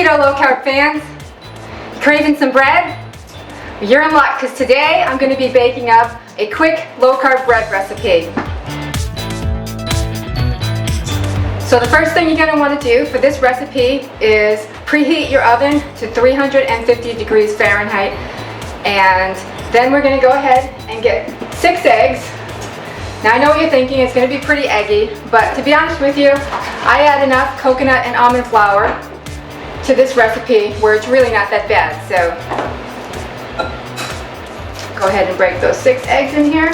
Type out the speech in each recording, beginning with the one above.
Keto low carb fans, craving some bread? You're in luck, because today I'm going to be baking up a quick low carb bread recipe. So the first thing you're going to want to do for this recipe is preheat your oven to 350 degrees Fahrenheit, and then we're going to go ahead and get 6 eggs. Now I know what you're thinking, it's going to be pretty eggy, but to be honest with you, I add enough coconut and almond flour to this recipe where it's really not that bad. So go ahead and break those 6 eggs in here.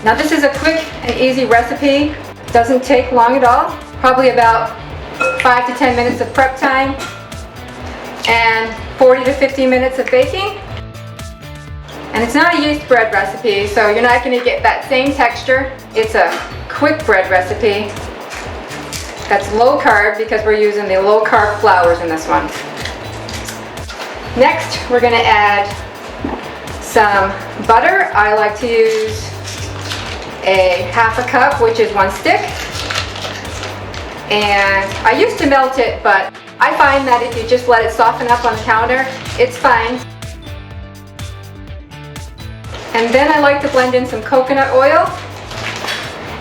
Now this is a quick and easy recipe. Doesn't take long at all. Probably about 5 to 10 minutes of prep time and 40 to 50 minutes of baking. And it's not a yeast bread recipe, so you're not going to get that same texture. It's a quick bread recipe that's low carb because we're using the low carb flours in this one. Next, we're going to add some butter. I like to use a ½ cup, which is 1 stick. And I used to melt it, but I find that if you just let it soften up on the counter, it's fine. And then I like to blend in some coconut oil,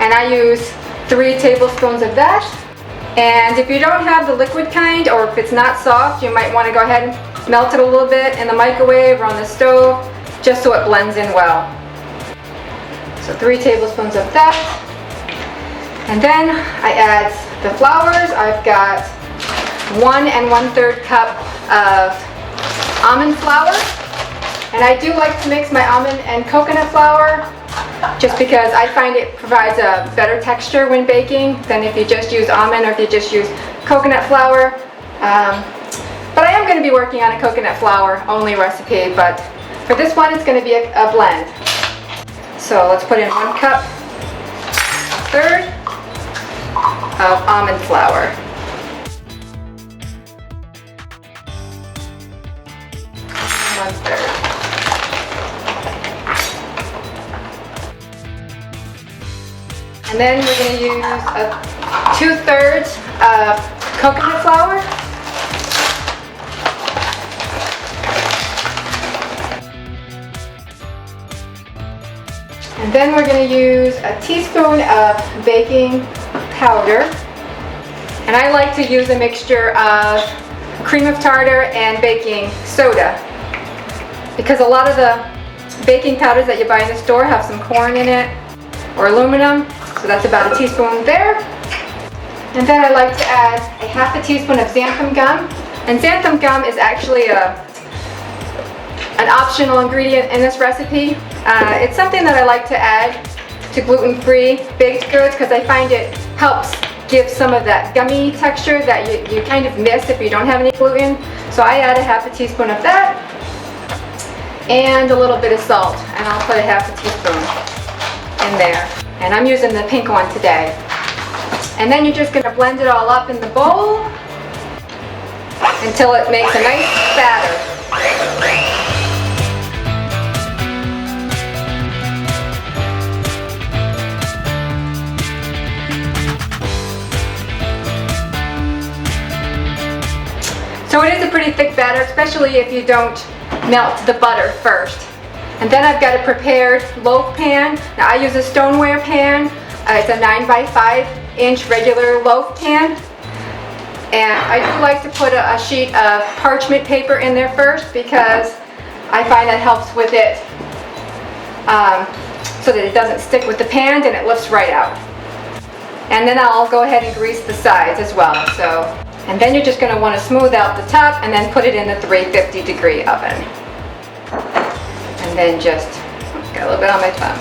and I use 3 tablespoons of that. And if you don't have the liquid kind, or if it's not soft, you might want to go ahead and melt it a little bit in the microwave or on the stove, just so it blends in well. So 3 tablespoons of that. And then I add the flours. I've got 1 1/3 cup of almond flour. And I do like to mix my almond and coconut flour just because I find it provides a better texture when baking than if you just use almond or if you just use coconut flour. But I am going to be working on a coconut flour only recipe, but for this one it's going to be a blend. So let's put in 1 cup, 1/3 of almond flour. And then we're going to use 2/3 of coconut flour. And then we're going to use a teaspoon of baking powder. And I like to use a mixture of cream of tartar and baking soda, because a lot of the baking powders that you buy in the store have some corn in it or aluminum. So that's about a teaspoon there. And then I like to add a ½ teaspoon of xanthan gum. And xanthan gum is actually an optional ingredient in this recipe. It's something that I like to add to gluten-free baked goods because I find it helps give some of that gummy texture that you kind of miss if you don't have any gluten. So I add a ½ teaspoon of that and a little bit of salt, and I'll put a ½ teaspoon in there. And I'm using the pink one today. And then you're just going to blend it all up in the bowl until it makes a nice batter. So it is a pretty thick batter, especially if you don't melt the butter first. And then I've got a prepared loaf pan. Now I use a stoneware pan. It's a 9x5-inch regular loaf pan. And I do like to put a sheet of parchment paper in there first because I find that helps with it so that it doesn't stick with the pan and it lifts right out. And then I'll go ahead and grease the sides as well. And then you're just going to want to smooth out the top and then put it in the 350-degree oven. And then just, got a little bit on my thumb,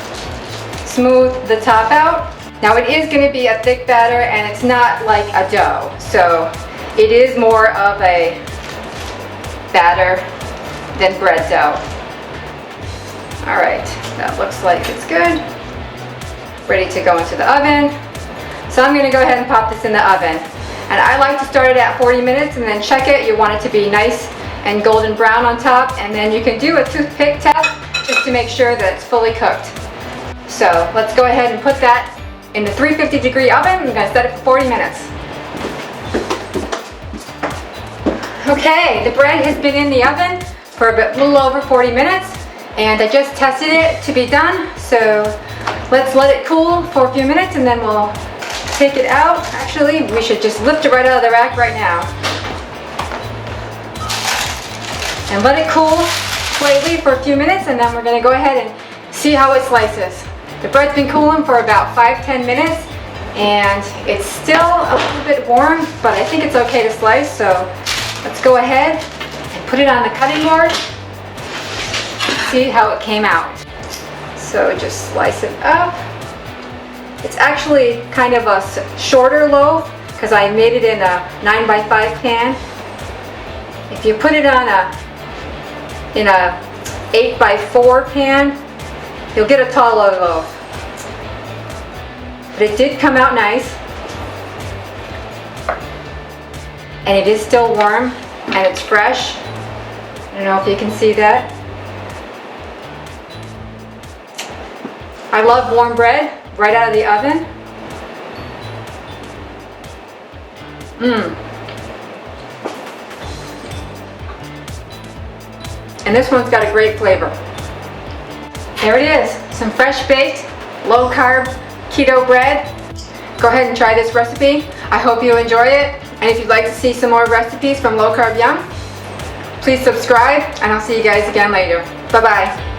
smooth the top out. Now it is going to be a thick batter and it's not like a dough, so it is more of a batter than bread dough. Alright, that looks like it's good. Ready to go into the oven. So I'm going to go ahead and pop this in the oven. And I like to start it at 40 minutes and then check it. You want it to be nice and golden brown on top, and then you can do a toothpick test just to make sure that it's fully cooked. So let's go ahead and put that in the 350-degree oven. We're going to set it for 40 minutes. Okay, the bread has been in the oven for a little over 40 minutes, and I just tested it to be done. So let's let it cool for a few minutes and then we'll take it out. Actually, we should just lift it right out of the rack right now. And let it cool slightly for a few minutes, and then we're going to go ahead and see how it slices. The bread's been cooling for about 5-10 minutes, and it's still a little bit warm, but I think it's okay to slice. So let's go ahead and put it on the cutting board. See how it came out. So just slice it up. It's actually kind of a shorter loaf because I made it in a 9x5 pan. If you put it on in a 8x4 pan, you'll get a taller loaf. But it did come out nice, and it is still warm and it's fresh. I don't know if you can see that. I love warm bread right out of the oven. And this one's got a great flavor. There it is, some fresh baked, low carb keto bread. Go ahead and try this recipe. I hope you enjoy it. And if you'd like to see some more recipes from Low Carb Yum, please subscribe, and I'll see you guys again later. Bye-bye.